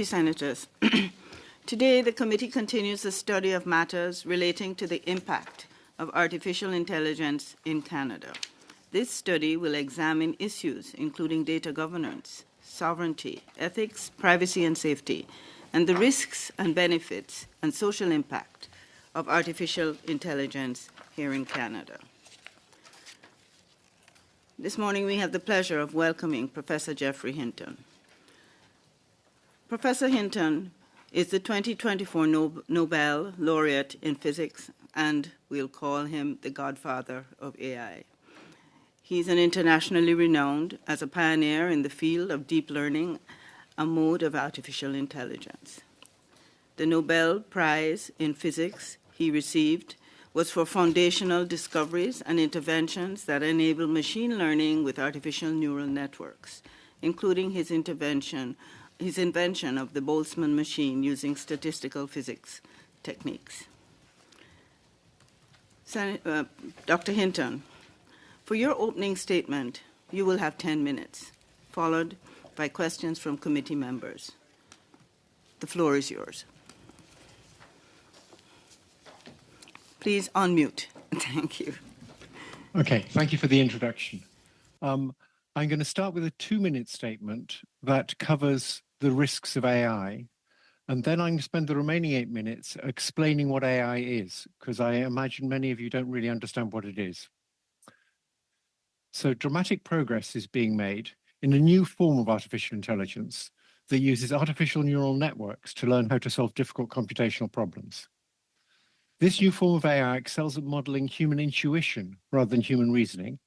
Senators. Today, the committee continues the study of matters relating to the impact of artificial intelligence in Canada. This study will examine issues including data governance, sovereignty, ethics, privacy and safety, and the risks and benefits and social impact of artificial intelligence here in Canada. This morning, we have the pleasure of welcoming Professor Geoffrey Hinton. Professor Hinton is the 2024 Nobel Laureate in Physics, and we'll call him the Godfather of AI. He's an internationally renowned as a pioneer in the field of deep learning, a mode of artificial intelligence. The Nobel Prize in Physics he received was for foundational discoveries and interventions that enable machine learning with artificial neural networks, including his invention of the Boltzmann machine using statistical physics techniques. Dr. Hinton, for your opening statement, you will have 10 minutes, followed by questions from committee members. The floor is yours. Please unmute. Thank you. Okay, thank you for the introduction. I'm going to start with a 2-minute statement that covers the risks of AI, and then I'm going to spend the remaining 8 minutes explaining what AI is, because I imagine many of you don't really understand what it is. So dramatic progress is being made in a new form of artificial intelligence that uses artificial neural networks to learn how to solve difficult computational problems. This new form of AI excels at modeling human intuition rather than human reasoning,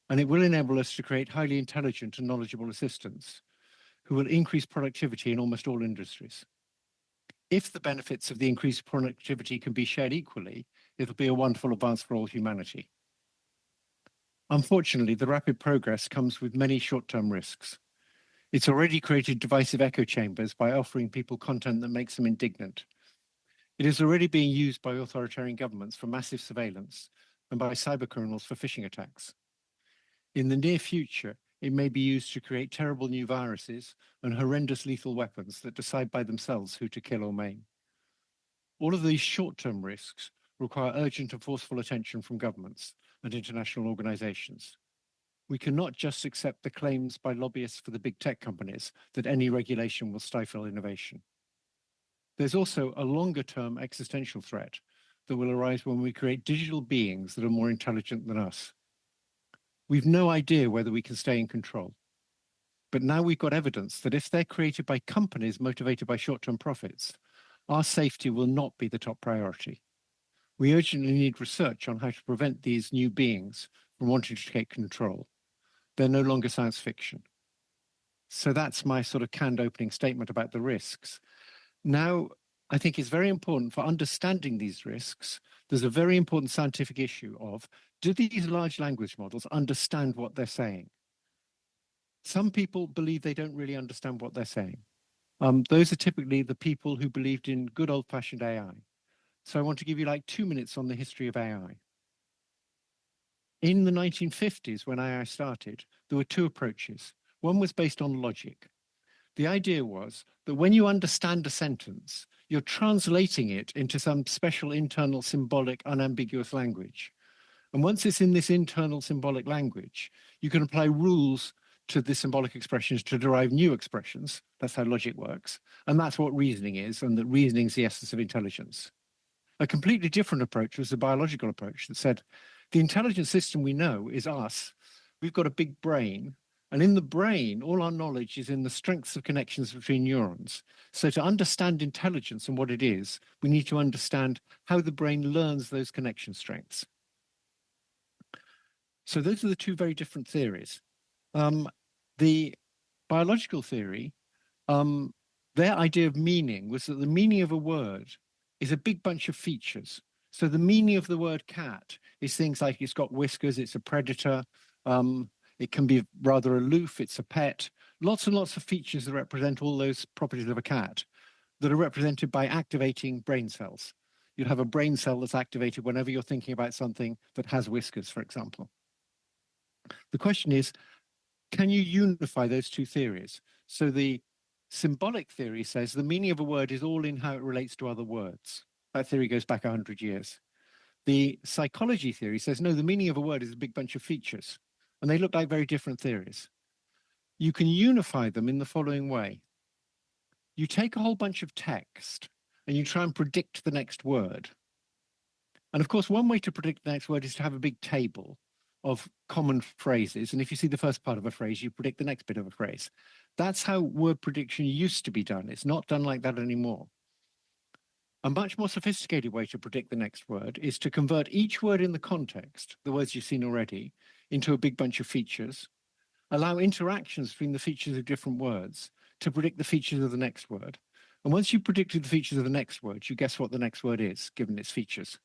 and it will enable us to create highly intelligent and knowledgeable assistants who will increase productivity in almost all industries. If the benefits of the increased productivity can be shared equally, it'll be a wonderful advance for all humanity. Unfortunately, the rapid progress comes with many short-term risks. It's already created divisive echo chambers by offering people content that makes them indignant. It is already being used by authoritarian governments for massive surveillance and by cybercriminals for phishing attacks. In the near future, it may be used to create terrible new viruses and horrendous lethal weapons that decide by themselves who to kill or maim. All of these short-term risks require urgent and forceful attention from governments and international organizations. We cannot just accept the claims by lobbyists for the big tech companies that any regulation will stifle innovation. There's also a longer-term existential threat that will arise when we create digital beings that are more intelligent than us. We've no idea whether we can stay in control. But now we've got evidence that if they're created by companies motivated by short-term profits, our safety will not be the top priority. We urgently need research on how to prevent these new beings from wanting to take control. They're no longer science fiction. So that's my sort of canned opening statement about the risks. Now, I think it's very important for understanding these risks. There's a very important scientific issue of, do these large language models understand what they're saying? Some people believe they don't really understand what they're saying. Those are typically the people who believed in good old-fashioned AI. So I want to give you like 2 minutes on the history of AI. In the 1950s, when AI started, there were two approaches. One was based on logic. The idea was that when you understand a sentence, you're translating it into some special internal symbolic unambiguous language. And once it's in this internal symbolic language, you can apply rules to the symbolic expressions to derive new expressions. That's how logic works. And that's what reasoning is, and that reasoning is the essence of intelligence. A completely different approach was the biological approach that said, the intelligent system we know is us. We've got a big brain. And in the brain, all our knowledge is in the strengths of connections between neurons. So to understand intelligence and what it is, we need to understand how the brain learns those connection strengths. So those are the two very different theories. The biological theory, their idea of meaning was that the meaning of a word is a big bunch of features. So the meaning of the word cat is things like it's got whiskers, it's a predator, it can be rather aloof, it's a pet, lots and lots of features that represent all those properties of a cat that are represented by activating brain cells. You'll have a brain cell that's activated whenever you're thinking about something that has whiskers, for example. The question is, can you unify those two theories? So the Symbolic theory says the meaning of a word is all in how it relates to other words. That theory goes back 100 years. The psychology theory says, no, the meaning of a word is a big bunch of features, and they look like very different theories. You can unify them in the following way. You take a whole bunch of text and you try and predict the next word. And of course, one way to predict the next word is to have a big table of common phrases. And if you see the first part of a phrase, you predict the next bit of a phrase. That's how word prediction used to be done. It's not done like that anymore. A much more sophisticated way to predict the next word is to convert each word in the context, the words you've seen already, into a big bunch of features, allow interactions between the features of different words to predict the features of the next word. And once you've predicted the features of the next word, you guess what the next word is, given its features.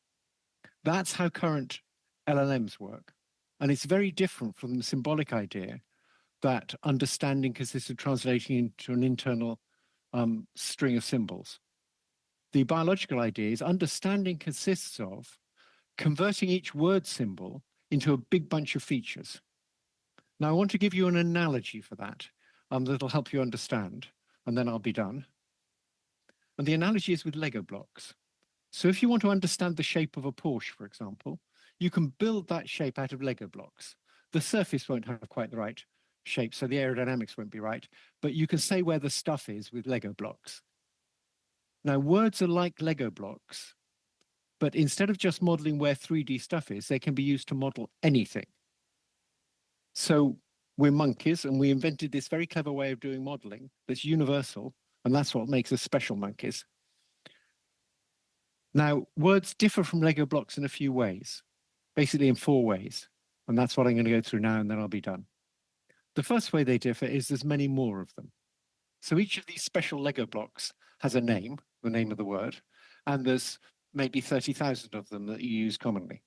That's how current LLMs work. And it's very different from the symbolic idea that understanding consists of translating into an internal string of symbols. The biological idea is understanding consists of converting each word symbol into a big bunch of features. Now, I want to give you an analogy for that that'll help you understand, and then I'll be done. And the analogy is with Lego blocks. So if you want to understand the shape of a Porsche, for example, you can build that shape out of Lego blocks. The surface won't have quite the right shape, so the aerodynamics won't be right, but you can say where the stuff is with Lego blocks. Now, words are like Lego blocks, but instead of just modeling where 3D stuff is, they can be used to model anything. So we're monkeys, and we invented this very clever way of doing modeling that's universal, and that's what makes us special monkeys. Now, words differ from Lego blocks in a few ways, basically in 4 ways, and that's what I'm going to go through now, and then I'll be done. The first way they differ is there's many more of them. So each of these special Lego blocks has a name, the name of the word, and there's maybe 30,000 of them that you use commonly.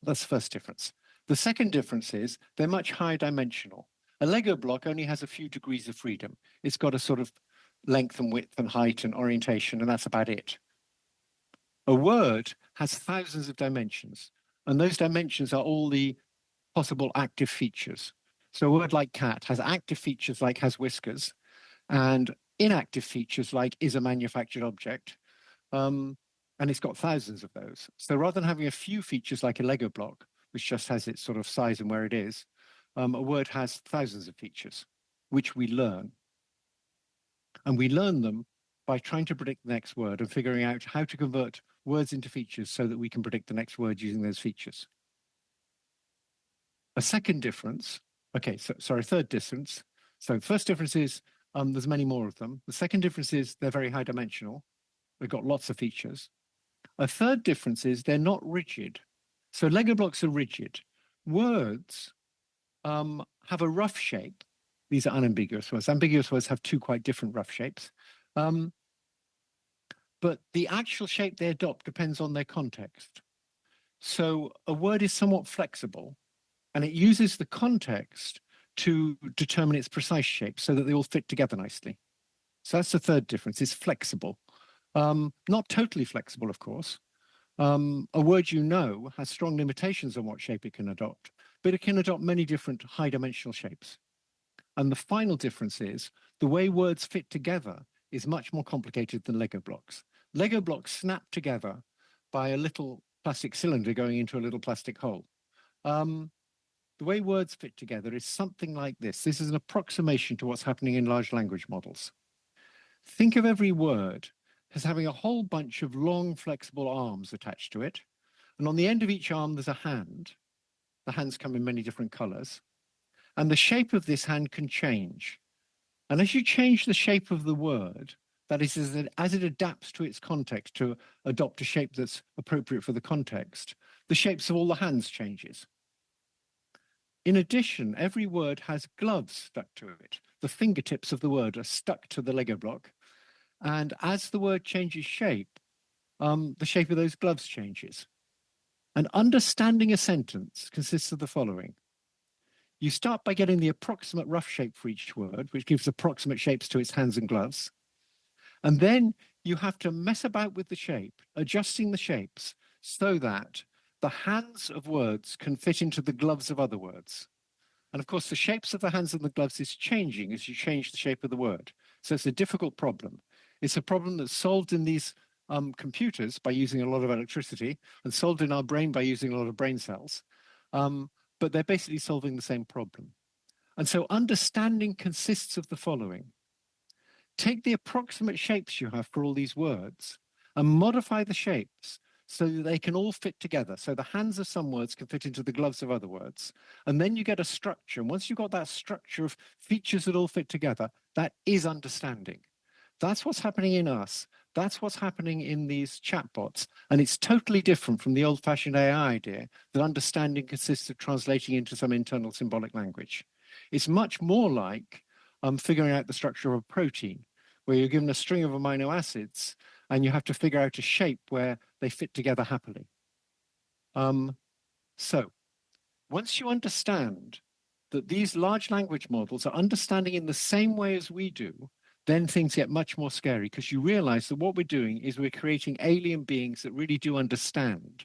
That's the first difference. The second difference is they're much higher dimensional. A Lego block only has a few degrees of freedom. It's got a sort of length and width and height and orientation, and that's about it. A word has thousands of dimensions, and those dimensions are all the possible active features. So a word like cat has active features like has whiskers, and inactive features like is a manufactured object, and it's got thousands of those. So rather than having a few features like a Lego block, which just has its sort of size and where it is, a word has thousands of features, which we learn. And we learn them by trying to predict the next word and figuring out how to convert words into features so that we can predict the next word using those features. A second difference, third difference. So first difference is there's many more of them. The second difference is they're very high dimensional. They've got lots of features. A third difference is they're not rigid. So Lego blocks are rigid. Words have a rough shape. These are unambiguous words. Ambiguous words have 2 quite different rough shapes. But the actual shape they adopt depends on their context. So a word is somewhat flexible, and it uses the context to determine its precise shape so that they all fit together nicely. So that's the third difference, it's flexible. Not totally flexible, of course. A word you know has strong limitations on what shape it can adopt, but it can adopt many different high dimensional shapes. And the final difference is the way words fit together is much more complicated than Lego blocks. Lego blocks snap together by a little plastic cylinder going into a little plastic hole. The way words fit together is something like this. This is an approximation to what's happening in large language models. Think of every word as having a whole bunch of long, flexible arms attached to it. And on the end of each arm, there's a hand. The hands come in many different colors. And the shape of this hand can change. And as you change the shape of the word, that is, as it adapts to its context to adopt a shape that's appropriate for the context, the shapes of all the hands changes. In addition, every word has gloves stuck to it. The fingertips of the word are stuck to the Lego block. And as the word changes shape, the shape of those gloves changes. And understanding a sentence consists of the following. You start by getting the approximate rough shape for each word, which gives approximate shapes to its hands and gloves. And then you have to mess about with the shape, adjusting the shapes so that the hands of words can fit into the gloves of other words. And of course, the shapes of the hands and the gloves is changing as you change the shape of the word. So it's a difficult problem. It's a problem that's solved in these computers by using a lot of electricity and solved in our brain by using a lot of brain cells. But they're basically solving the same problem. And so understanding consists of the following. Take the approximate shapes you have for all these words and modify the shapes so that they can all fit together. So the hands of some words can fit into the gloves of other words. And then you get a structure. And once you've got that structure of features that all fit together, that is understanding. That's what's happening in us. That's what's happening in these chatbots. And it's totally different from the old-fashioned AI idea that understanding consists of translating into some internal symbolic language. It's much more like figuring out the structure of a protein, where you're given a string of amino acids and you have to figure out a shape where they fit together happily. So once you understand that these large language models are understanding in the same way as we do, then things get much more scary because you realize that what we're doing is we're creating alien beings that really do understand.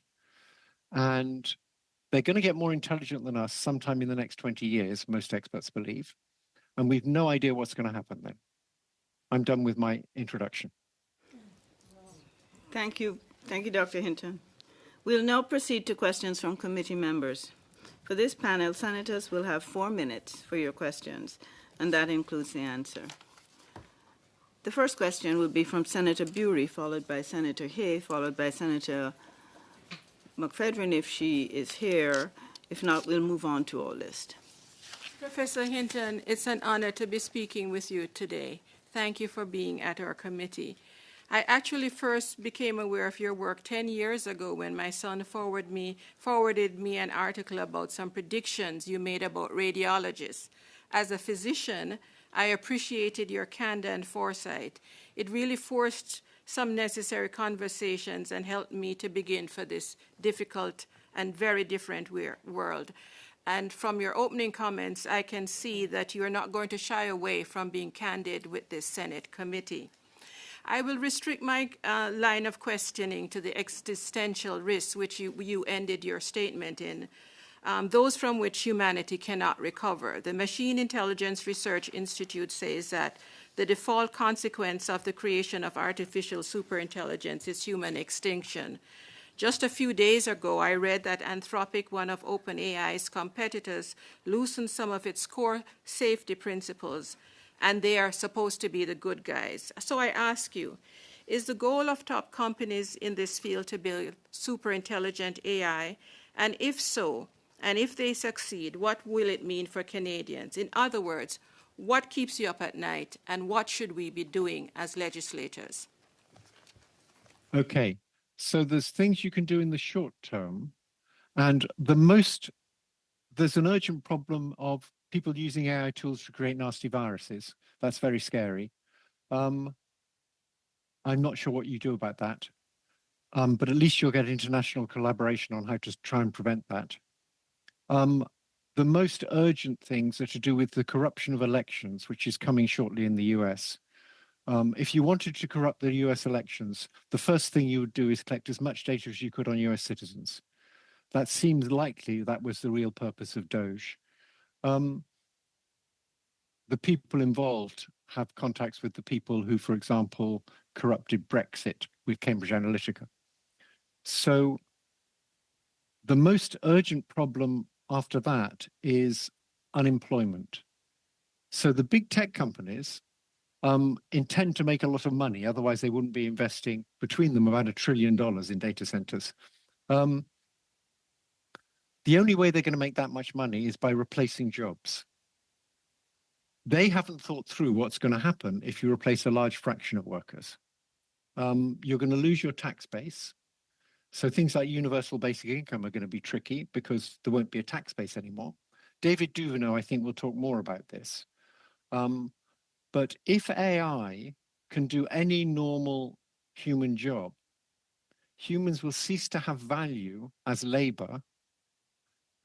And they're going to get more intelligent than us sometime in the next 20 years, most experts believe. And we've no idea what's going to happen then. I'm done with my introduction. Thank you. Thank you, Dr. Hinton. We'll now proceed to questions from committee members. For this panel, senators will have 4 minutes for your questions, and that includes the answer. The first question will be from Senator Bury, followed by Senator Hay, followed by Senator McFedrin if she is here. If not, we'll move on to our list. Professor Hinton, it's an honor to be speaking with you today. Thank you for being at our committee. I actually first became aware of your work 10 years ago when my son forwarded me an article about some predictions you made about radiologists. As a physician, I appreciated your candor and foresight. It really forced some necessary conversations and helped me to begin for this difficult and very different world. And from your opening comments, I can see that you are not going to shy away from being candid with this Senate committee. I will restrict my line of questioning to the existential risks which you ended your statement in, those from which humanity cannot recover. The Machine Intelligence Research Institute says that the default consequence of the creation of artificial superintelligence is human extinction. Just a few days ago, I read that Anthropic, one of OpenAI's competitors, loosened some of its core safety principles, and they are supposed to be the good guys. So I ask you, is the goal of top companies in this field to build superintelligent AI? And if so, and if they succeed, what will it mean for Canadians? In other words, what keeps you up at night, and what should we be doing as legislators? Okay, so there's things you can do in the short term, and there's an urgent problem of people using AI tools to create nasty viruses. That's very scary. I'm not sure what you do about that, but at least you'll get international collaboration on how to try and prevent that. The most urgent things are to do with the corruption of elections, which is coming shortly in the US. If you wanted to corrupt the US elections, the first thing you would do is collect as much data as you could on US citizens. That seems likely that was the real purpose of Doge. The people involved have contacts with the people who, for example, corrupted Brexit with Cambridge Analytica. So the most urgent problem after that is unemployment. So the big tech companies intend to make a lot of money, otherwise they wouldn't be investing between them about $1 trillion in data centers. The only way they're going to make that much money is by replacing jobs. They haven't thought through what's going to happen if you replace a large fraction of workers. You're going to lose your tax base. So things like universal basic income are going to be tricky because there won't be a tax base anymore. David Duverneau, I think, will talk more about this. But if AI can do any normal human job, humans will cease to have value as labor.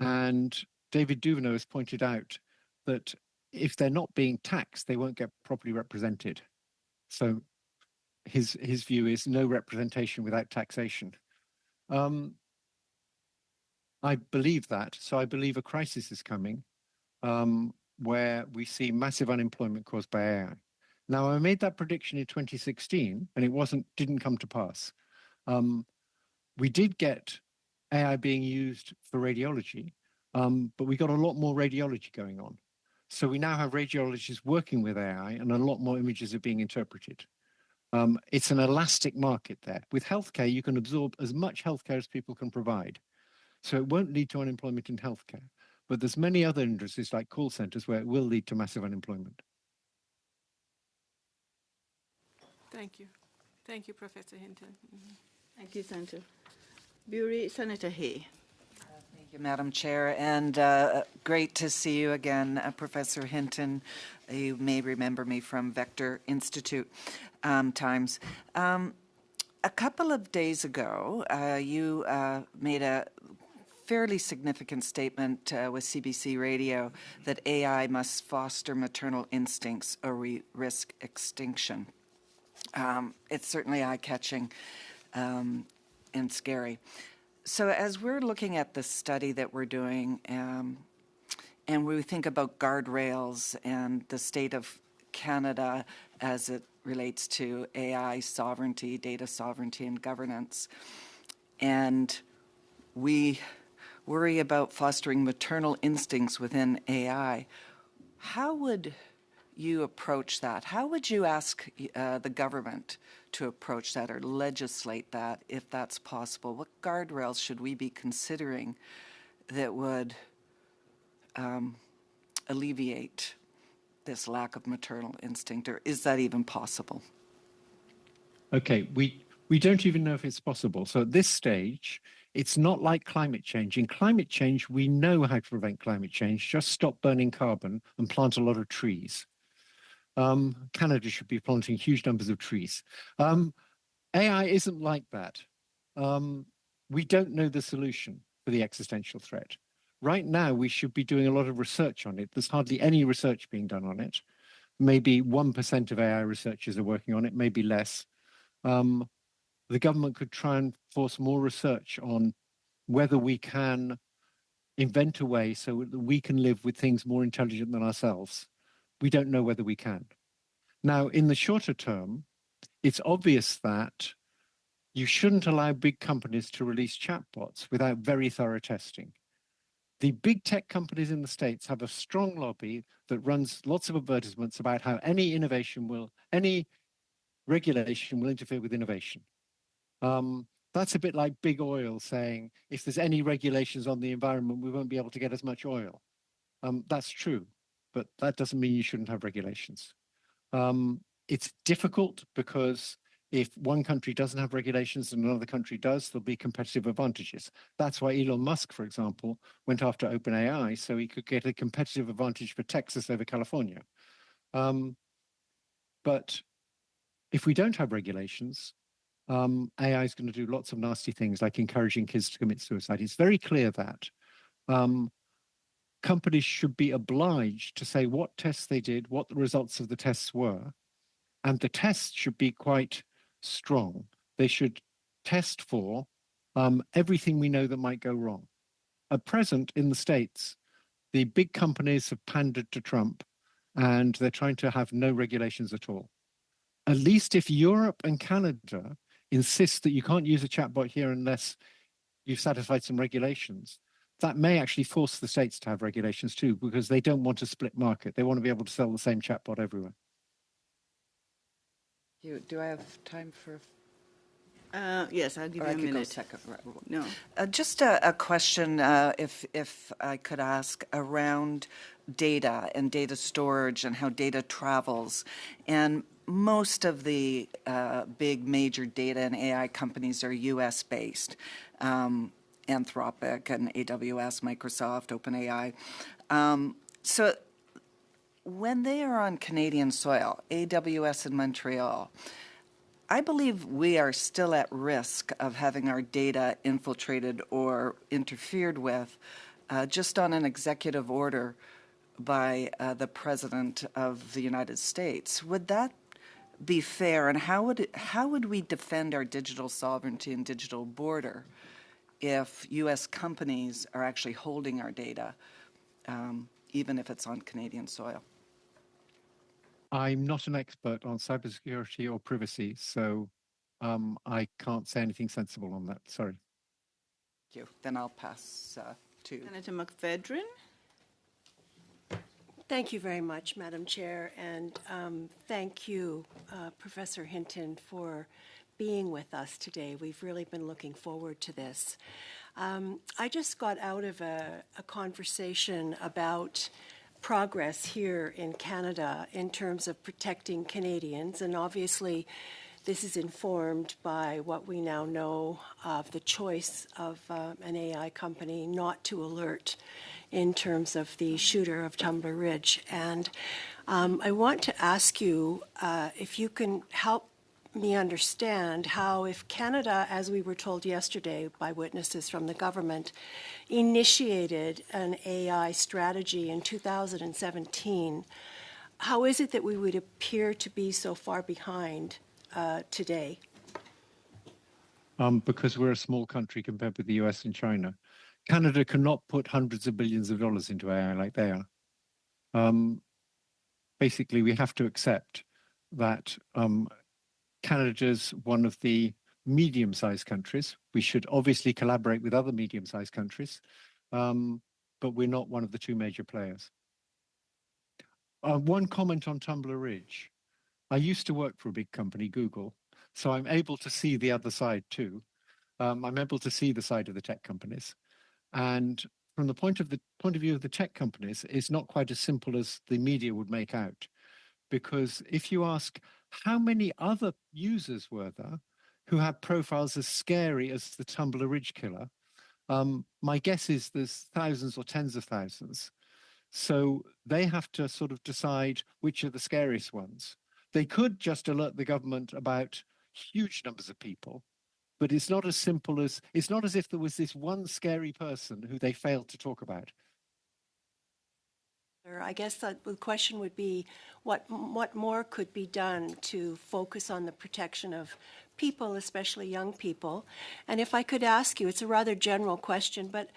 And David Duverneau has pointed out that if they're not being taxed, they won't get properly represented. So his view is no representation without taxation. I believe that. So I believe a crisis is coming. where we see massive unemployment caused by AI. Now, I made that prediction in 2016, and it didn't come to pass. We did get AI being used for radiology, but we got a lot more radiology going on. So we now have radiologists working with AI, and a lot more images are being interpreted. It's an elastic market there. With healthcare, you can absorb as much healthcare as people can provide. So it won't lead to unemployment in healthcare. But there's many other industries like call centers where it will lead to massive unemployment. Thank you. Thank you, Professor Hinton. Mm-hmm. Thank you, Senator. Bury, Senator Hay. Thank you, Madam Chair, and great to see you again, Professor Hinton. You may remember me from Vector Institute times. A couple of days ago, you made a fairly significant statement with CBC Radio that AI must foster maternal instincts or risk extinction. It's certainly eye-catching and scary. So as we're looking at the study that we're doing, and we think about guardrails and the state of Canada as it relates to AI sovereignty, data sovereignty, and governance, and we worry about fostering maternal instincts within AI, how would you approach that? How would you ask the government to approach that or legislate that, if that's possible? What guardrails should we be considering that would alleviate this lack of maternal instinct, or is that even possible? Okay, we don't even know if it's possible. So at this stage, it's not like climate change. In climate change, we know how to prevent climate change. Just stop burning carbon and plant a lot of trees. Canada should be planting huge numbers of trees. AI isn't like that. We don't know the solution for the existential threat. Right now, we should be doing a lot of research on it. There's hardly any research being done on it. Maybe 1% of AI researchers are working on it, maybe less. The government could try and force more research on whether we can invent a way so that we can live with things more intelligent than ourselves. We don't know whether we can. Now, in the shorter term, it's obvious that you shouldn't allow big companies to release chatbots without very thorough testing. The big tech companies in the States have a strong lobby that runs lots of advertisements about how any regulation will interfere with innovation. That's a bit like big oil saying, if there's any regulations on the environment, we won't be able to get as much oil. That's true, but that doesn't mean you shouldn't have regulations. It's difficult because if one country doesn't have regulations and another country does, there'll be competitive advantages. That's why Elon Musk, for example, went after OpenAI so he could get a competitive advantage for Texas over California. But if we don't have regulations, AI is going to do lots of nasty things like encouraging kids to commit suicide. It's very clear that companies should be obliged to say what tests they did, what the results of the tests were, and the tests should be quite strong. They should test for everything we know that might go wrong. At present, in the States, the big companies have pandered to Trump, and they're trying to have no regulations at all. At least if Europe and Canada insist that you can't use a chatbot here unless you've satisfied some regulations, that may actually force the states to have regulations too, because they don't want a split market. They want to be able to sell the same chatbot everywhere. Do I have time for? Yes, I'll give you a minute. Go second. No. Just a question, if I could ask, around data and data storage and how data travels. And most of the big major data and AI companies are U.S.-based, Anthropic and AWS, Microsoft, OpenAI. So when they are on Canadian soil, AWS in Montreal, I believe we are still at risk of having our data infiltrated or interfered with just on an executive order by the President of the United States. Would that be fair, and how would we defend our digital sovereignty and digital border if U.S. companies are actually holding our data even if it's on Canadian soil? I'm not an expert on cybersecurity or privacy, so I can't say anything sensible on that. Sorry. Thank you. Then I'll pass to Senator McPhedran. Thank you very much, Madam Chair, and thank you, Professor Hinton, for being with us today. We've really been looking forward to this. I just got out of a conversation about progress here in Canada in terms of protecting Canadians, and obviously this is informed by what we now know of the choice of an AI company not to alert in terms of the shooter of Tumbler Ridge. And I want to ask you if you can help me understand how, if Canada, as we were told yesterday by witnesses from the government, initiated an AI strategy in 2017, how is it that we would appear to be so far behind today? Because we're a small country compared with the US and China. Canada cannot put hundreds of billions of dollars into AI like they are. Basically, we have to accept that Canada's one of the medium-sized countries. We should obviously collaborate with other medium-sized countries, but we're not one of the two major players. One comment on Tumbler Ridge. I used to work for a big company, Google, so I'm able to see the other side too. I'm able to see the side of the tech companies. And from the point of view of the tech companies, it's not quite as simple as the media would make out. Because if you ask how many other users were there who had profiles as scary as the Tumbler Ridge killer, my guess is there's thousands or tens of thousands. So they have to sort of decide which are the scariest ones. They could just alert the government about huge numbers of people, but it's not as simple as, it's not as if there was this one scary person who they failed to talk about. I guess the question would be, what more could be done to focus on the protection of people, especially young people? And if I could ask you, it's a rather general question, but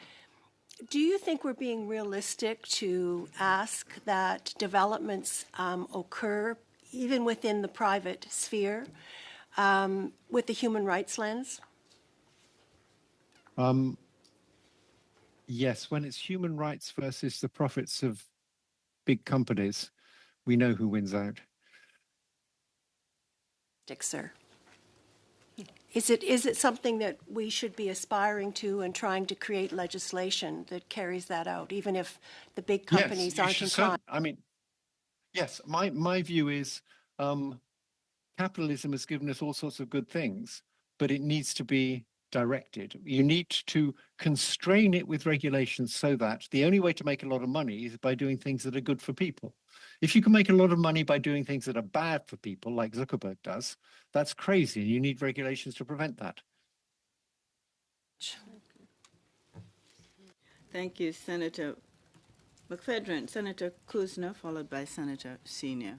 do you think we're being realistic to ask that developments occur even within the private sphere with the human rights lens? Yes, when it's human rights versus the profits of big companies, we know who wins out. Sir, is it something that we should be aspiring to and trying to create legislation that carries that out, even if the big companies aren't inclined? I mean, yes, my view is capitalism has given us all sorts of good things, but it needs to be directed. You need to constrain it with regulations so that the only way to make a lot of money is by doing things that are good for people. If you can make a lot of money by doing things that are bad for people, like Zuckerberg does, that's crazy, and you need regulations to prevent that. Thank you, Senator McPhedran. Senator Kuzna, followed by Senator Senior.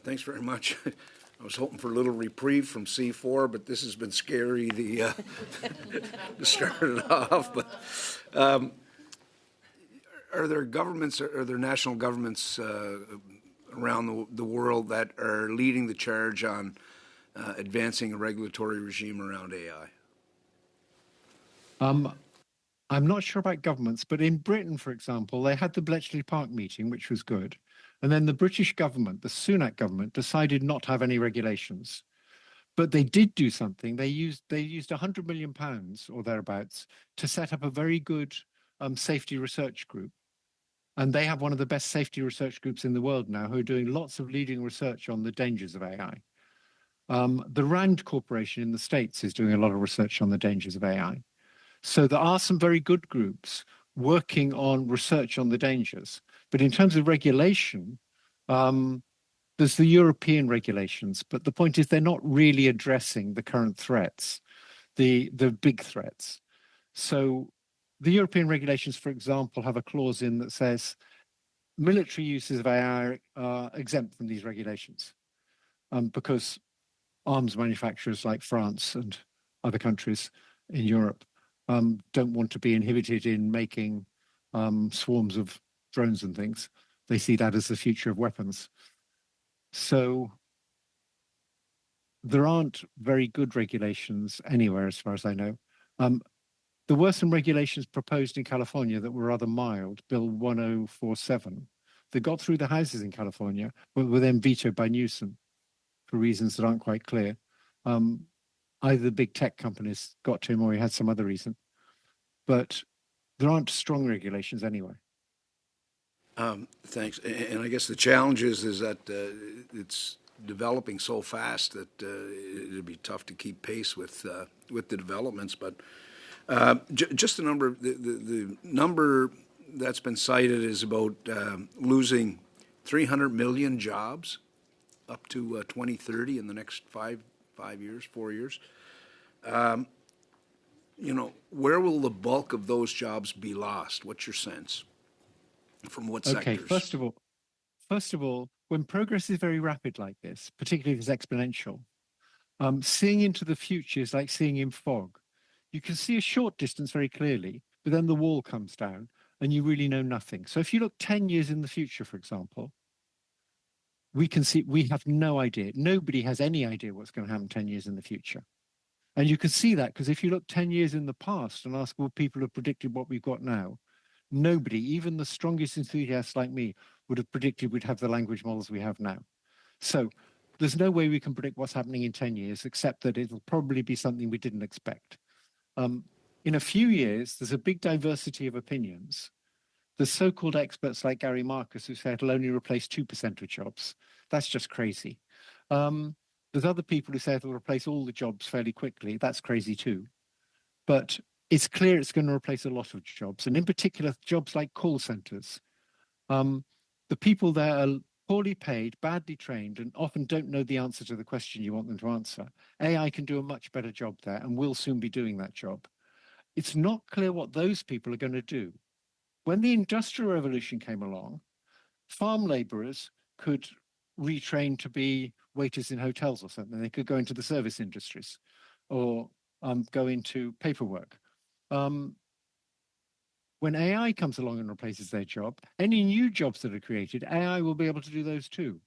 Thanks very much. I was hoping for a little reprieve from C4, but this has been scary to start it off. But are there governments, are there national governments around the world that are leading the charge on advancing a regulatory regime around AI? I'm not sure about governments, but in Britain, for example, they had the Bletchley Park meeting, which was good. And then the British government, the Sunak government, decided not to have any regulations. But they did do something. They used £100 million or thereabouts to set up a very good safety research group. And they have one of the best safety research groups in the world now, who are doing lots of leading research on the dangers of AI. The RAND Corporation in the States is doing a lot of research on the dangers of AI. So there are some very good groups working on research on the dangers. But in terms of regulation, there's the European regulations, but the point is they're not really addressing the current threats, the big threats. So the European regulations, for example, have a clause in that says military uses of AI are exempt from these regulations because arms manufacturers like France and other countries in Europe don't want to be inhibited in making swarms of drones and things. They see that as the future of weapons. So there aren't very good regulations anywhere, as far as I know. There were some regulations proposed in California that were rather mild, Bill 1047, that got through the houses in California, but were then vetoed by Newsom for reasons that aren't quite clear. Either the big tech companies got to him or he had some other reason. But there aren't strong regulations anyway. Thanks. And I guess the challenge is that it's developing so fast that it'd be tough to keep pace with the developments. But just the number that's been cited is about losing 300 million jobs up to 2030 in the next 4 years. Where will the bulk of those jobs be lost? What's your sense? From what sectors? Okay, first of all, when progress is very rapid like this, particularly if it's exponential, seeing into the future is like seeing in fog. You can see a short distance very clearly, but then the wall comes down and you really know nothing. So if you look 10 years in the future, for example, we have no idea. Nobody has any idea what's going to happen 10 years in the future. And you can see that because if you look 10 years in the past and ask, well, people have predicted what we've got now, nobody, even the strongest enthusiasts like me, would have predicted we'd have the language models we have now. So there's no way we can predict what's happening in 10 years, except that it'll probably be something we didn't expect. In a few years, there's a big diversity of opinions. The so-called experts like Gary Marcus, who say it'll only replace 2% of jobs. That's just crazy. There's other people who say it'll replace all the jobs fairly quickly. That's crazy too. But it's clear it's going to replace a lot of jobs, and in particular, jobs like call centers. The people there are poorly paid, badly trained, and often don't know the answer to the question you want them to answer. AI can do a much better job there, and will soon be doing that job. It's not clear what those people are going to do. When the Industrial Revolution came along, farm laborers could retrain to be waiters in hotels or something. They could go into the service industries or go into paperwork. When AI comes along and replaces their job, any new jobs that are created, AI will be able to do those too.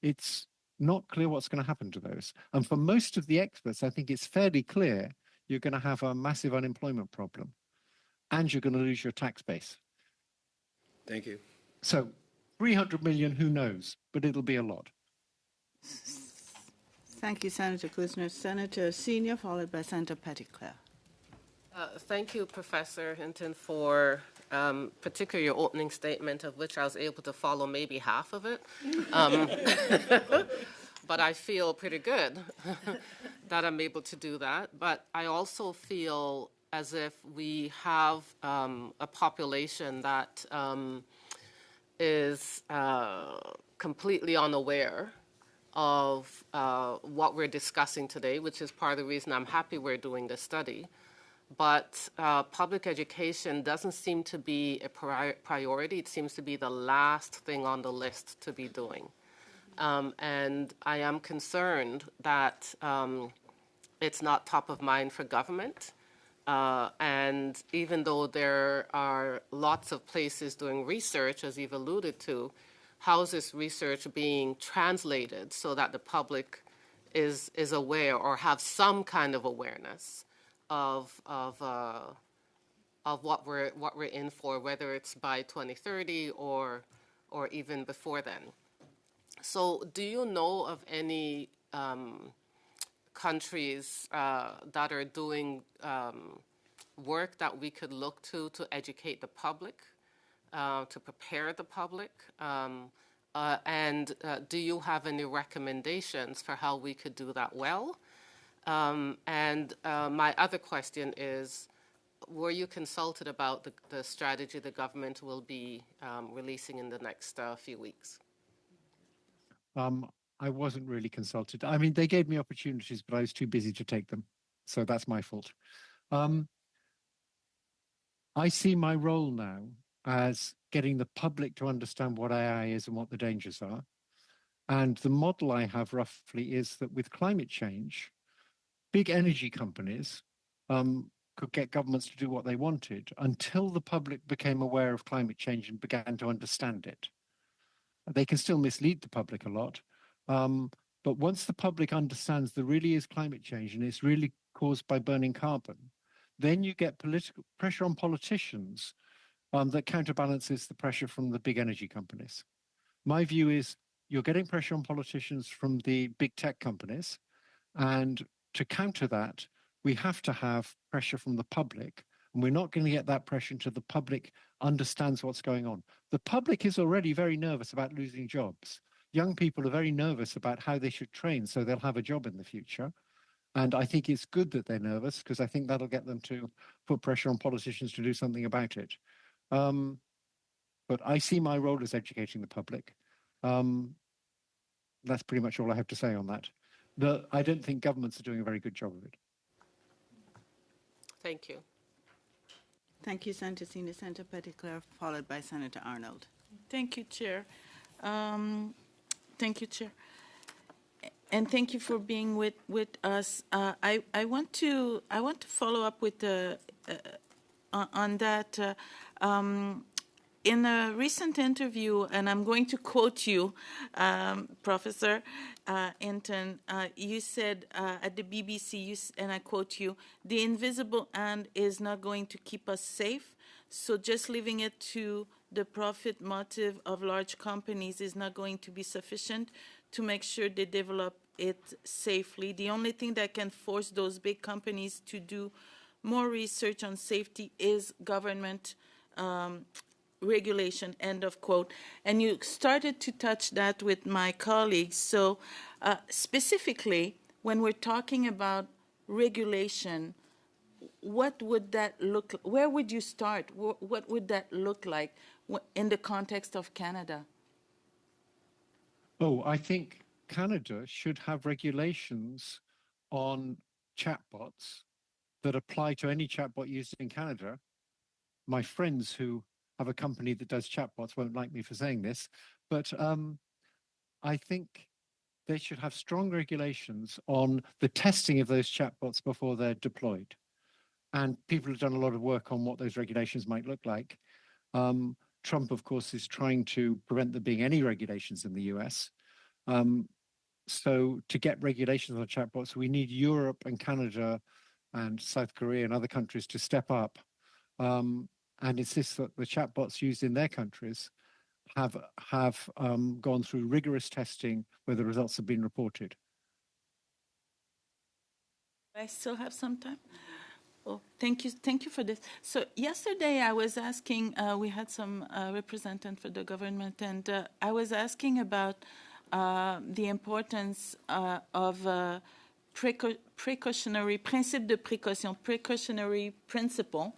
It's not clear what's going to happen to those. And for most of the experts, I think it's fairly clear you're going to have a massive unemployment problem and you're going to lose your tax base. Thank you. So 300 million, who knows, but it'll be a lot. Thank you, Senator Kuzner. Senator Senior, followed by Senator Petitclerc. Thank you, Professor Hinton, for particularly your opening statement, of which I was able to follow maybe half of it. But I feel pretty good that I'm able to do that. But I also feel as if we have a population that is completely unaware of what we're discussing today, which is part of the reason I'm happy we're doing this study. But public education doesn't seem to be a priority. It seems to be the last thing on the list to be doing. And I am concerned that it's not top of mind for government. And even though there are lots of places doing research, as you've alluded to, how is this research being translated so that the public is aware or have some kind of awareness of what we're in for, whether it's by 2030 or even before then. So, do you know of any countries that are doing work that we could look to educate the public, to prepare the public? And do you have any recommendations for how we could do that well? And my other question is, were you consulted about the strategy the government will be releasing in the next few weeks? I wasn't really consulted. I mean, they gave me opportunities, but I was too busy to take them. So that's my fault. I see my role now as getting the public to understand what AI is and what the dangers are. And the model I have roughly is that with climate change, big energy companies could get governments to do what they wanted until the public became aware of climate change and began to understand it. They can still mislead the public a lot, but once the public understands there really is climate change and it's really caused by burning carbon, then you get political pressure on politicians that counterbalances the pressure from the big energy companies. My view is you're getting pressure on politicians from the big tech companies, and to counter that, we have to have pressure from the public, and we're not going to get that pressure until the public understands what's going on. The public is already very nervous about losing jobs. Young people are very nervous about how they should train so they'll have a job in the future. And I think it's good that they're nervous because I think that'll get them to put pressure on politicians to do something about it. But I see my role as educating the public. That's pretty much all I have to say on that. I don't think governments are doing a very good job of it. Thank you. Thank you, Senator Senior. Senator Petitclerc, followed by Senator Arnold. Thank you, Chair. Thank you, Chair. And thank you for being with us. I want to follow up with on that. In a recent interview, and I'm going to quote you, Professor Hinton, you said at the BBC, and I quote you, "The invisible hand is not going to keep us safe, so just leaving it to the profit motive of large companies is not going to be sufficient to make sure they develop it safely. The only thing that can force those big companies to do more research on safety is government regulation," end of quote. And you started to touch that with my colleagues. So specifically, when we're talking about regulation, what would that look like? Where would you start? What would that look like in the context of Canada? Oh, I think Canada should have regulations on chatbots that apply to any chatbot used in Canada. My friends who have a company that does chatbots won't like me for saying this, but I think they should have strong regulations on the testing of those chatbots before they're deployed. And people have done a lot of work on what those regulations might look like. Trump, of course, is trying to prevent there being any regulations in the US. So to get regulations on chatbots, we need Europe and Canada and South Korea and other countries to step up and insist that the chatbots used in their countries have gone through rigorous testing where the results have been reported. I still have some time. Oh, thank you for this. So yesterday I was asking, we had some representative for the government, and I was asking about the importance of precautionary principe de précaution, precautionary principle,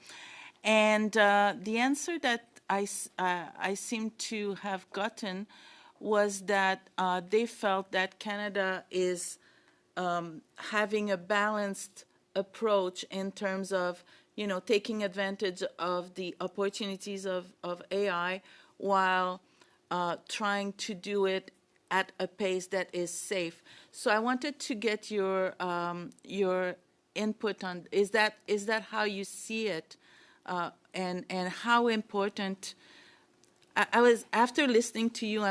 and the answer that I seem to have gotten was that they felt that Canada is having a balanced approach in terms of, taking advantage of the opportunities of AI while trying to do it at a pace that is safe. So I wanted to get your input on, is that how you see it, and how important? I was, after listening to you,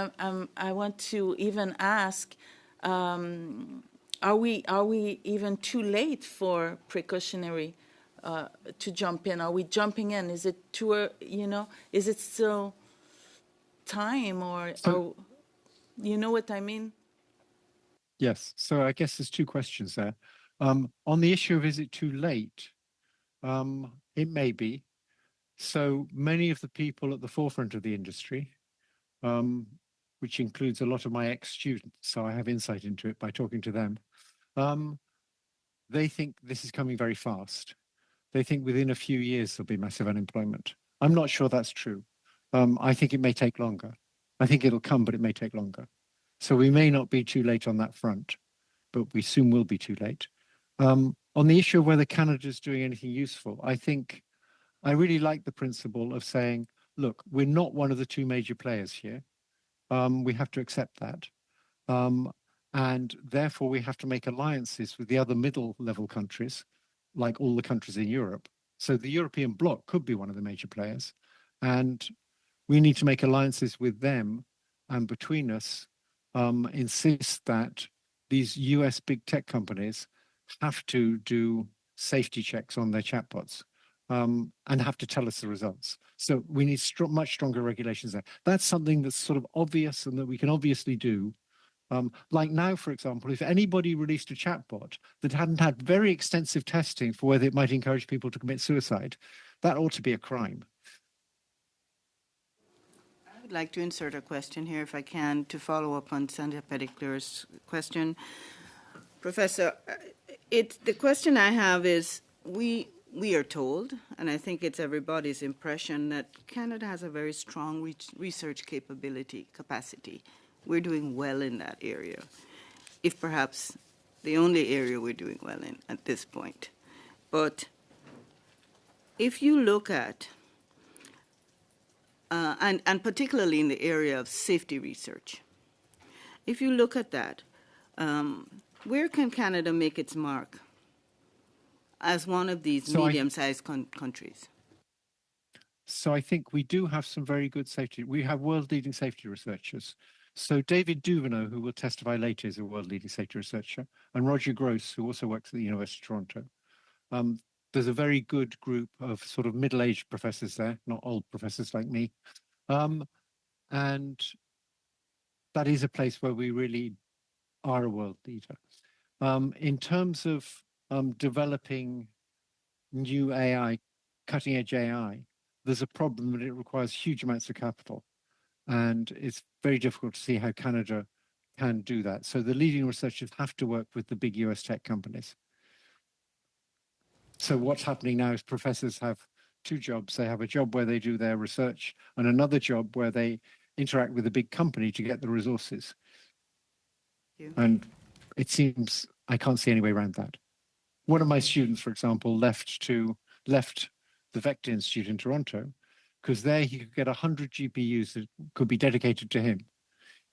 I want to even ask, are we even too late for precautionary to jump in? Are we jumping in? Is it is it still time, or you know what I mean? Yes. So I guess there's two questions there. On the issue of is it too late, it may be. So many of the people at the forefront of the industry, which includes a lot of my ex-students, so I have insight into it by talking to them, they think this is coming very fast. They think within a few years there'll be massive unemployment. I'm not sure that's true. I think it may take longer. I think it'll come, but it may take longer. So we may not be too late on that front, but we soon will be too late. On the issue of whether Canada's doing anything useful, I really like the principle of saying, look, we're not one of the two major players here. We have to accept that. And therefore, we have to make alliances with the other middle level countries, like all the countries in Europe, So the European bloc could be one of the major players. And we need to make alliances with them and between us insist that these US big tech companies have to do safety checks on their chatbots and have to tell us the results. So we need much stronger regulations there. That's something that's sort of obvious and that we can obviously do. Like now, for example, if anybody released a chatbot that hadn't had very extensive testing for whether it might encourage people to commit suicide, that ought to be a crime. I would like to insert a question here, if I can, to follow up on Senator Petitclerc's question. Professor, the question I have is, we are told, and I think it's everybody's impression, that Canada has a very strong research capacity. We're doing well in that area, if perhaps the only area we're doing well in at this point. But if you look at, and particularly in the area of safety research, if you look at that, where can Canada make its mark as one of these medium-sized countries? So I think we do have some very good safety. We have world-leading safety researchers. So David Duveneau, who will testify later, is a world-leading safety researcher, and Roger Gross, who also works at the University of Toronto. There's a very good group of sort of middle-aged professors there, not old professors like me. And that is a place where we really are a world leader. In terms of developing new AI, cutting-edge AI, there's a problem that it requires huge amounts of capital. And it's very difficult to see how Canada can do that. So the leading researchers have to work with the big US tech companies. So what's happening now is professors have two jobs. They have a job where they do their research and another job where they interact with a big company to get the resources. And it seems I can't see any way around that. One of my students, for example, left the Vector Institute in Toronto because there he could get 100 GPUs that could be dedicated to him.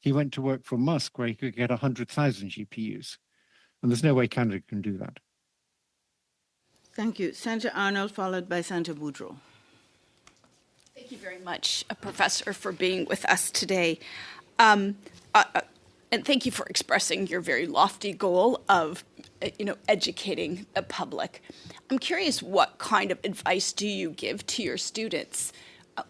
He went to work for Musk where he could get 100,000 GPUs. And there's no way Canada can do that. Thank you. Senator Arnold, followed by Senator Boudreau. Thank you very much, Professor, for being with us today. And thank you for expressing your very lofty goal of, educating the public. I'm curious, what kind of advice do you give to your students?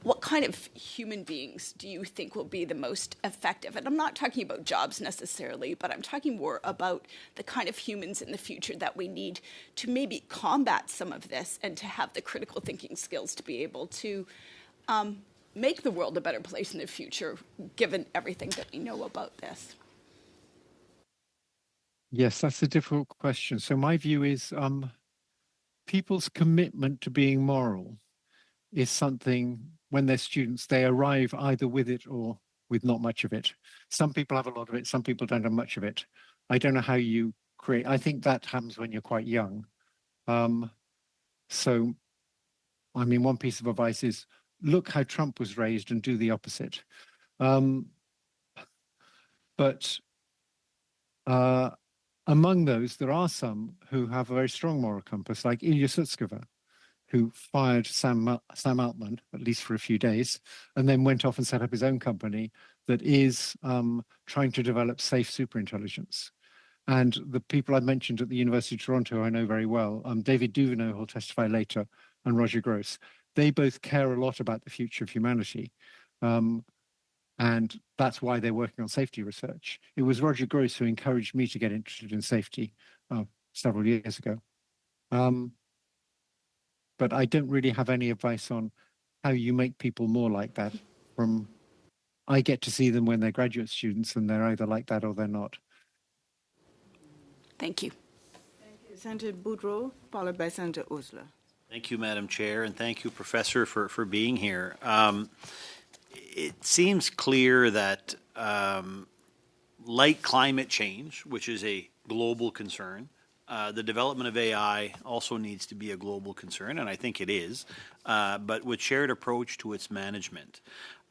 What kind of human beings do you think will be the most effective? And I'm not talking about jobs necessarily, but I'm talking more about the kind of humans in the future that we need to maybe combat some of this and to have the critical thinking skills to be able to make the world a better place in the future, given everything that we know about this. Yes, that's a difficult question. So my view is people's commitment to being moral is something, when they're students, they arrive either with it or with not much of it. Some people have a lot of it, some people don't have much of it. I don't know how you create, I think that happens when you're quite young. So, I mean, one piece of advice is look how Trump was raised and do the opposite. But among those, there are some who have a very strong moral compass, like Ilya Sutskever, who fired Sam Altman, at least for a few days, and then went off and set up his own company that is trying to develop safe superintelligence. And the people I mentioned at the University of Toronto, I know very well, David Duveneau, who will testify later, and Roger Gross, they both care a lot about the future of humanity. And that's why they're working on safety research. It was Roger Gross who encouraged me to get interested in safety several years ago. But I don't really have any advice on how you make people more like that. I get to see them when they're graduate students and they're either like that or they're not. Thank you. Thank you. Senator Boudreau, followed by Senator Osler. Thank you, Madam Chair, and thank you, Professor, for being here. It seems clear that like climate change, which is a global concern, The development of AI also needs to be a global concern, and I think it is, but with shared approach to its management.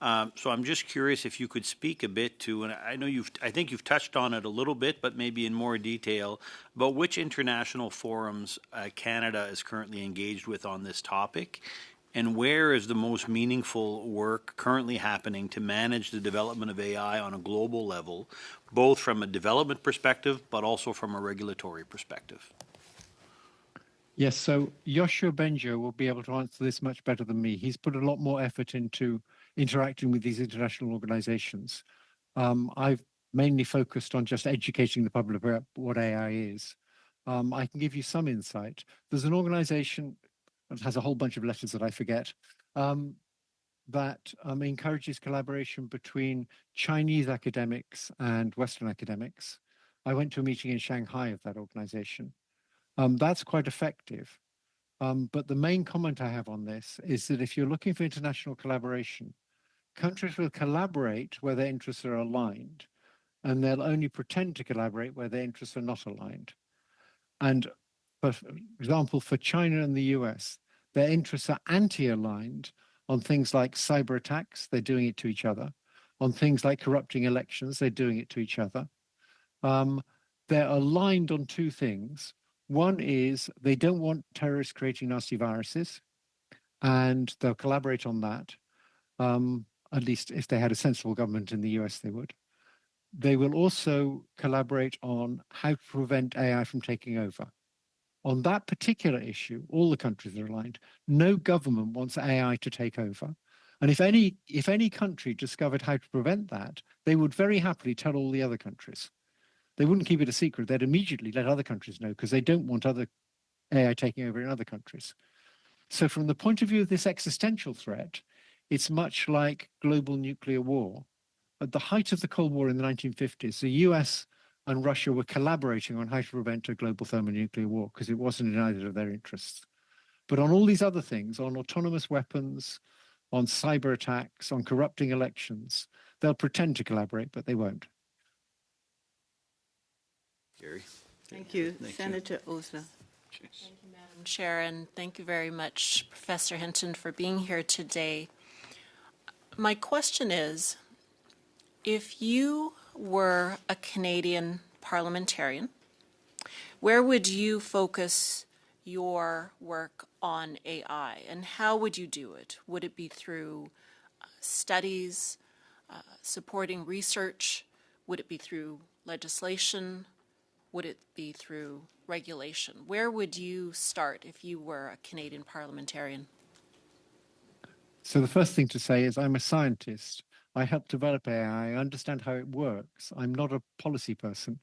So I'm just curious if you could speak a bit to, and I think you've touched on it a little bit, but maybe in more detail, about which international forums Canada is currently engaged with on this topic, and where is the most meaningful work currently happening to manage the development of AI on a global level, both from a development perspective, but also from a regulatory perspective? Yes, so Yoshua Benjo will be able to answer this much better than me. He's put a lot more effort into interacting with these international organizations. I've mainly focused on just educating the public about what AI is. I can give you some insight. There's an organization that has a whole bunch of letters that I forget, that encourages collaboration between Chinese academics and Western academics. I went to a meeting in Shanghai of that organization. That's quite effective. But the main comment I have on this is that if you're looking for international collaboration, countries will collaborate where their interests are aligned, and they'll only pretend to collaborate where their interests are not aligned. And for example, for China and the US, their interests are anti-aligned on things like cyber attacks, they're doing it to each other. On things like corrupting elections, they're doing it to each other. They're aligned on two things. One is they don't want terrorists creating nasty viruses, and they'll collaborate on that. At least if they had a sensible government in the US, they would. They will also collaborate on how to prevent AI from taking over. On that particular issue, all the countries are aligned. No government wants AI to take over. And if any country discovered how to prevent that, they would very happily tell all the other countries. They wouldn't keep it a secret. They'd immediately let other countries know because they don't want other AI taking over in other countries. So from the point of view of this existential threat, it's much like global nuclear war. At the height of the Cold War in the 1950s, the US and Russia were collaborating on how to prevent a global thermonuclear war because it wasn't in either of their interests. But on all these other things, on autonomous weapons, on cyber attacks, on corrupting elections, they'll pretend to collaborate, but they won't. Gary. Thank you. Senator Osler. Thank you, Madam Chair, and thank you very much, Professor Hinton, for being here today. My question is, if you were a Canadian parliamentarian, where would you focus your work on AI, and how would you do it? Would it be through studies, supporting research? Would it be through legislation? Would it be through regulation? Where would you start if you were a Canadian parliamentarian? So the first thing to say is I'm a scientist. I help develop AI. I understand how it works. I'm not a policy person.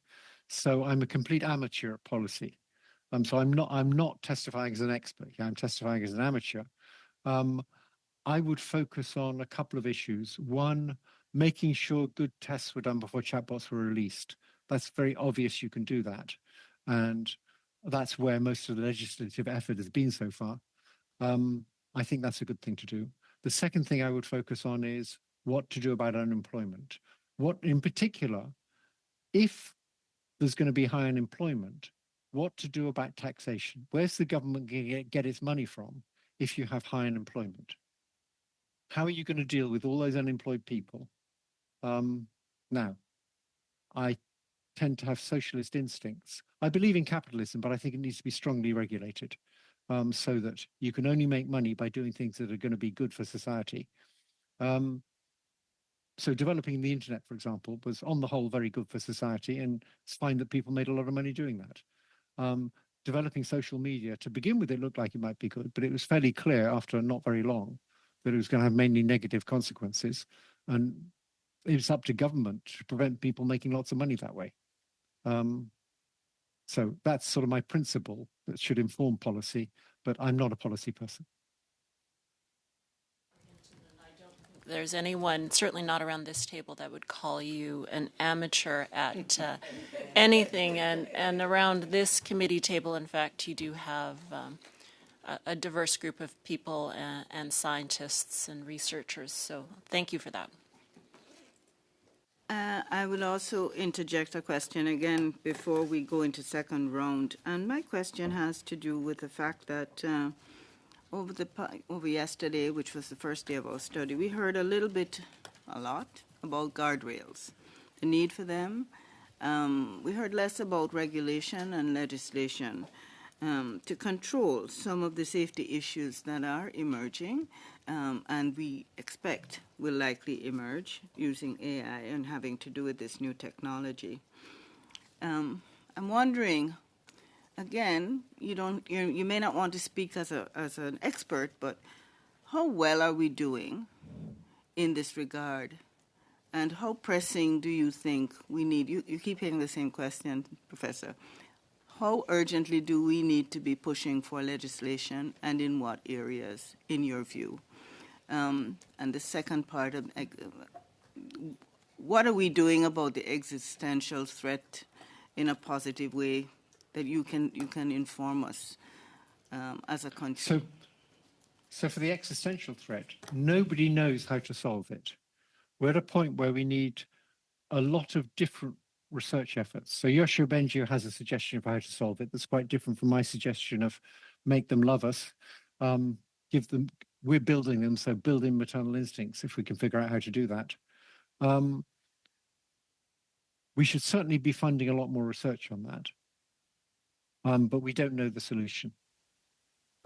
So I'm a complete amateur at policy. So I'm not testifying as an expert. I'm testifying as an amateur. I would focus on a couple of issues. One, making sure good tests were done before chatbots were released. That's very obvious you can do that. And that's where most of the legislative effort has been so far. I think that's a good thing to do. The second thing I would focus on is what to do about unemployment. What in particular, if there's going to be high unemployment, what to do about taxation? Where's the government going to get its money from if you have high unemployment? How are you going to deal with all those unemployed people? Now, I tend to have socialist instincts. I believe in capitalism, but I think it needs to be strongly regulated so that you can only make money by doing things that are going to be good for society. So developing the internet, for example, was on the whole very good for society, and it's fine that people made a lot of money doing that. Developing social media, to begin with, it looked like it might be good, but it was fairly clear after not very long that it was going to have mainly negative consequences. And it's up to government to prevent people making lots of money that way. So that's sort of my principle that should inform policy, but I'm not a policy person. There's anyone, certainly not around this table, that would call you an amateur at anything. And around this committee table, in fact, you do have a diverse group of people and scientists and researchers. So thank you for that. I will also interject a question again before we go into second round. And my question has to do with the fact that over yesterday, which was the first day of our study, we heard a lot about guardrails, the need for them. We heard less about regulation and legislation to control some of the safety issues that are emerging, and we expect will likely emerge using AI and having to do with this new technology. I'm wondering, again, you may not want to speak as an expert, but how well are we doing in this regard? And how pressing do you think we need? You keep hitting the same question, Professor. How urgently do we need to be pushing for legislation, and in what areas, in your view? And the second part of what are we doing about the existential threat in a positive way that you can inform us as a country? So for the existential threat, nobody knows how to solve it. We're at a point where we need a lot of different research efforts. So Yoshio Bengio has a suggestion of how to solve it that's quite different from my suggestion of make them love us, we're building them, so build in maternal instincts if we can figure out how to do that. We should certainly be funding a lot more research on that, but we don't know the solution.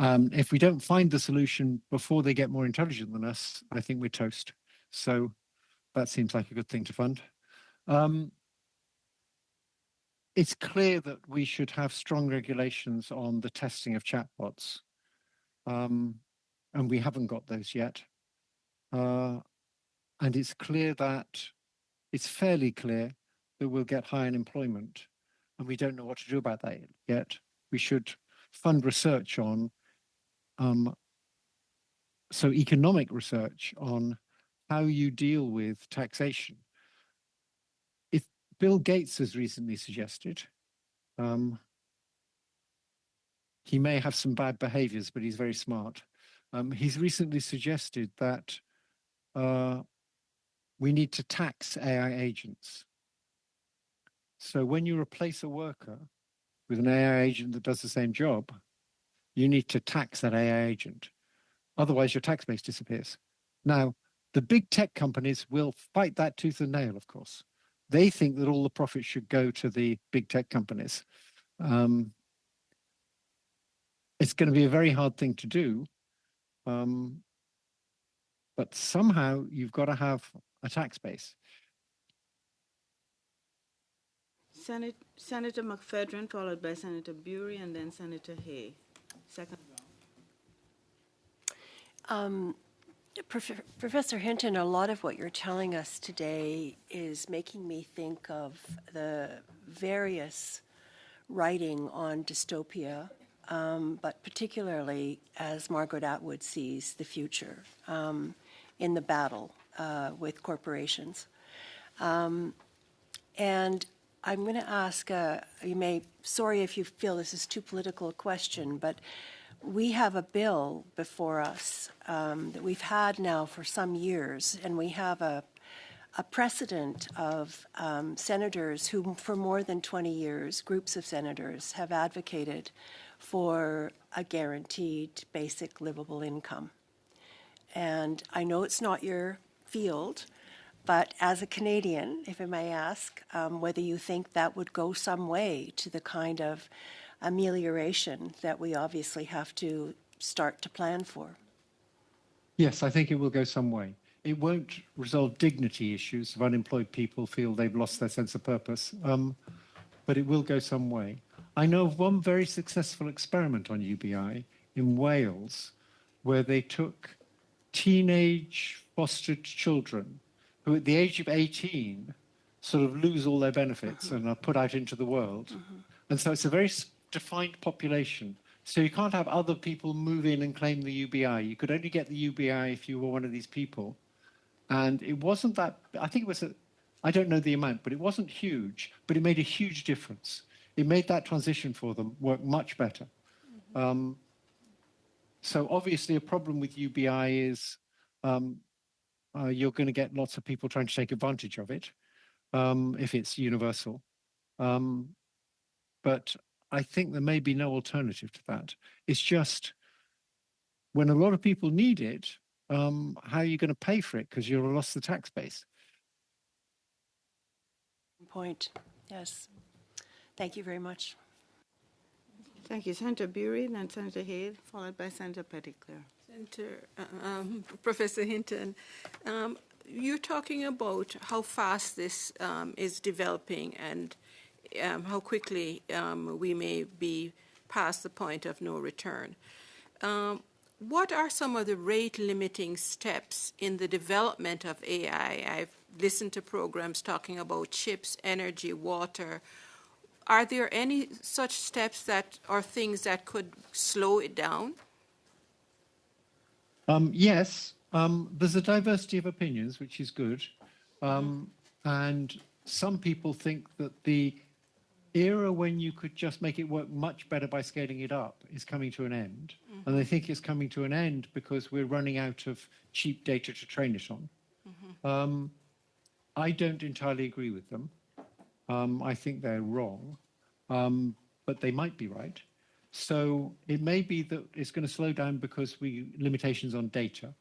If we don't find the solution before they get more intelligent than us, I think we're toast. So that seems like a good thing to fund. It's clear that we should have strong regulations on the testing of chatbots, and we haven't got those yet. And it's fairly clear that we'll get high unemployment, and we don't know what to do about that yet. We should fund research on, economic research on how you deal with taxation. If Bill Gates has recently suggested, he may have some bad behaviors, but he's very smart. He's recently suggested that we need to tax AI agents. So when you replace a worker with an AI agent that does the same job, you need to tax that AI agent. Otherwise, your tax base disappears. Now, the big tech companies will fight that tooth and nail, of course. They think that all the profits should go to the big tech companies. It's going to be a very hard thing to do, but somehow you've got to have a tax base. Senator McFedrin, followed by Senator Bury, and then Senator Hay. Second round. Professor Hinton, a lot of what you're telling us today is making me think of the various writing on dystopia, but particularly as Margaret Atwood sees the future in the battle with corporations. And I'm going to ask, sorry if you feel this is too political a question, but we have a bill before us that we've had now for some years, and we have a precedent of senators who, for more than 20 years, groups of senators, have advocated for a guaranteed basic livable income. And I know it's not your field, but as a Canadian, if I may ask, whether you think that would go some way to the kind of amelioration that we obviously have to start to plan for. Yes, I think it will go some way. It won't resolve dignity issues if unemployed people feel they've lost their sense of purpose, but it will go some way. I know of one very successful experiment on UBI in Wales where they took teenage fostered children who at the age of 18 sort of lose all their benefits and are put out into the world. And so it's a very defined population. So you can't have other people move in and claim the UBI. You could only get the UBI if you were one of these people. And it wasn't that, I think it was, I don't know the amount, but it wasn't huge, but it made a huge difference. It made that transition for them work much better. So obviously a problem with UBI is you're going to get lots of people trying to take advantage of it. if it's universal. But I think there may be no alternative to that. It's just when a lot of people need it, how are you going to pay for it? Because you'll lost the tax base. Point. Yes. Thank you very much. Thank you. Senator Bury, then Senator Hale, followed by Senator Petitclerc. Professor Hinton, you're talking about how fast this is developing and how quickly we may be past the point of no return. What are some of the rate-limiting steps in the development of AI? I've listened to programs talking about chips, energy, water. Are there any such steps that are things that could slow it down? Yes, there's a diversity of opinions, which is good. And some people think that the era when you could just make it work much better by scaling it up is coming to an end. And they think it's coming to an end because we're running out of cheap data to train it on. I don't entirely agree with them. I think they're wrong, but they might be right. So it may be that it's going to slow down because limitations on data.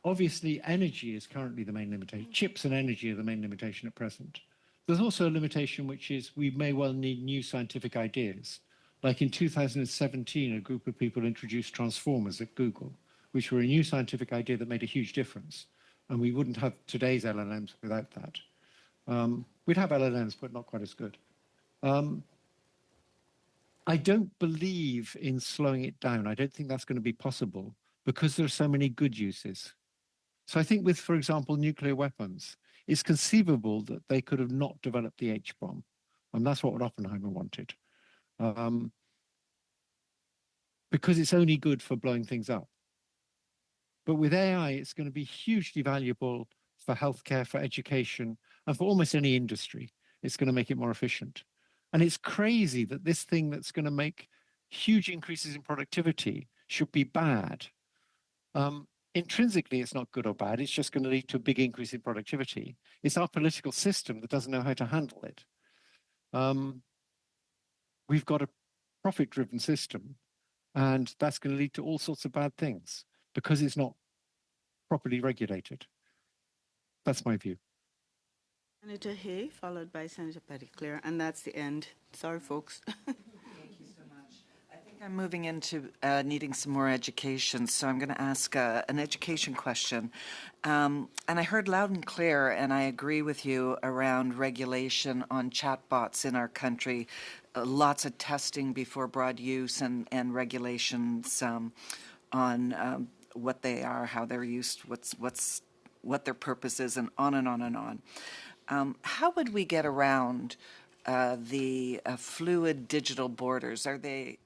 Obviously, energy is currently the main limitation. Chips and energy are the main limitation at present. There's also a limitation, which is we may well need new scientific ideas. Like in 2017, a group of people introduced transformers at Google, which were a new scientific idea that made a huge difference. And we wouldn't have today's LLMs without that. We'd have LLMs, but not quite as good. I don't believe in slowing it down. I don't think that's going to be possible because there are so many good uses. So I think with, for example, nuclear weapons, it's conceivable that they could have not developed the H-bomb. And that's what Oppenheimer wanted. Because it's only good for blowing things up. But with AI, it's going to be hugely valuable for healthcare, for education, and for almost any industry. It's going to make it more efficient. And it's crazy that this thing that's going to make huge increases in productivity should be bad. Intrinsically, it's not good or bad. It's just going to lead to a big increase in productivity. It's our political system that doesn't know how to handle it. We've got a profit-driven system, and that's going to lead to all sorts of bad things because it's not properly regulated. That's my view. Senator Hay, followed by Senator Petitclerc, and that's the end. Sorry, folks. Thank you so much. I think I'm moving into needing some more education, so I'm going to ask an education question. And I heard loud and clear, and I agree with you around regulation on chatbots in our country. Lots of testing before broad use and regulations on what they are, how they're used, what their purpose is, and on and on and on. How would we get around the fluid digital borders? Are we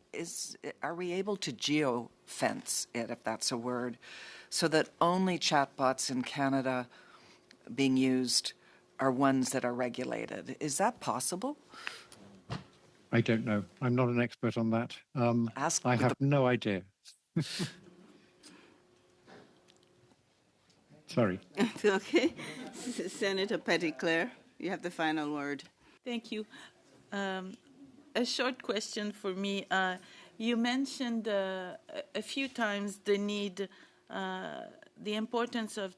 able to geo-fence it, if that's a word, so that only chatbots in Canada being used are ones that are regulated? Is that possible? I don't know. I'm not an expert on that. I have no idea. Sorry. Okay. Senator Petitclerc, you have the final word. Thank you. A short question for me. You mentioned a few times the need, the importance of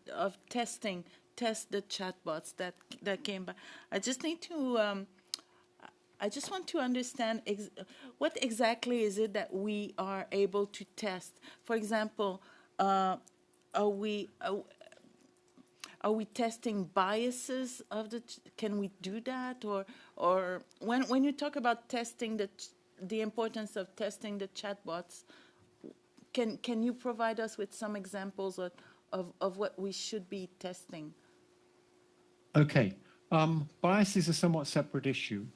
testing, test the chatbots that came by. I just need to, I just want to understand what exactly is it that we are able to test. For example, are we testing biases of can we do that? Or when you talk about testing the importance of testing the chatbots, can you provide us with some examples of what we should be testing? Okay. Bias is a somewhat separate issue.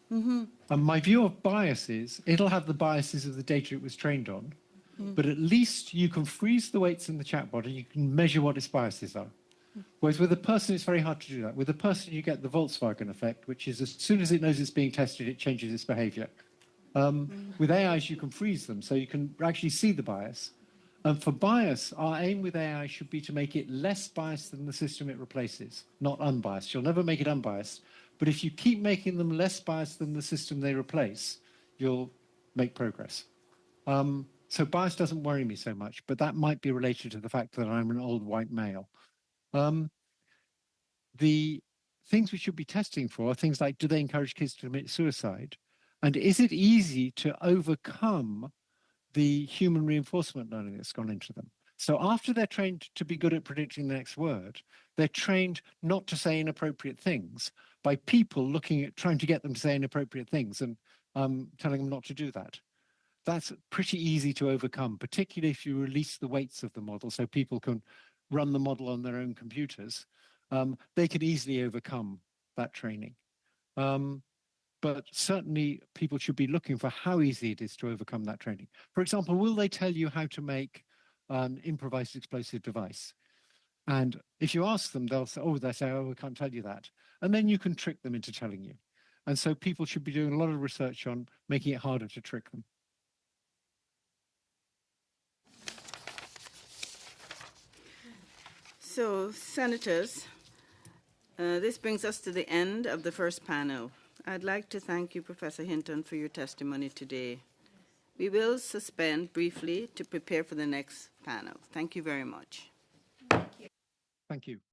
My view of bias is it'll have the biases of the data it was trained on, but at least you can freeze the weights in the chatbot and you can measure what its biases are. Whereas with a person, it's very hard to do that. With a person, you get the Volkswagen effect, which is as soon as it knows it's being tested, it changes its behavior. With AIs, you can freeze them, so you can actually see the bias. And for bias, our aim with AI should be to make it less biased than the system it replaces, not unbiased. You'll never make it unbiased, but if you keep making them less biased than the system they replace, you'll make progress. So bias doesn't worry me so much, but that might be related to the fact that I'm an old white male. The things we should be testing for are things like, do they encourage kids to commit suicide? And is it easy to overcome the human reinforcement learning that's gone into them? So after they're trained to be good at predicting the next word, they're trained not to say inappropriate things by people looking at trying to get them to say inappropriate things and telling them not to do that. That's pretty easy to overcome, particularly if you release the weights of the model so people can run the model on their own computers. They can easily overcome that training. But certainly people should be looking for how easy it is to overcome that training. For example, will they tell you how to make an improvised explosive device? And if you ask them, they'll say, oh, I can't tell you that. And then you can trick them into telling you. And so people should be doing a lot of research on making it harder to trick them. So, Senators, this brings us to the end of the first panel. I'd like to thank you, Professor Hinton, for your testimony today. We will suspend briefly to prepare for the next panel. Thank you very much. Thank you.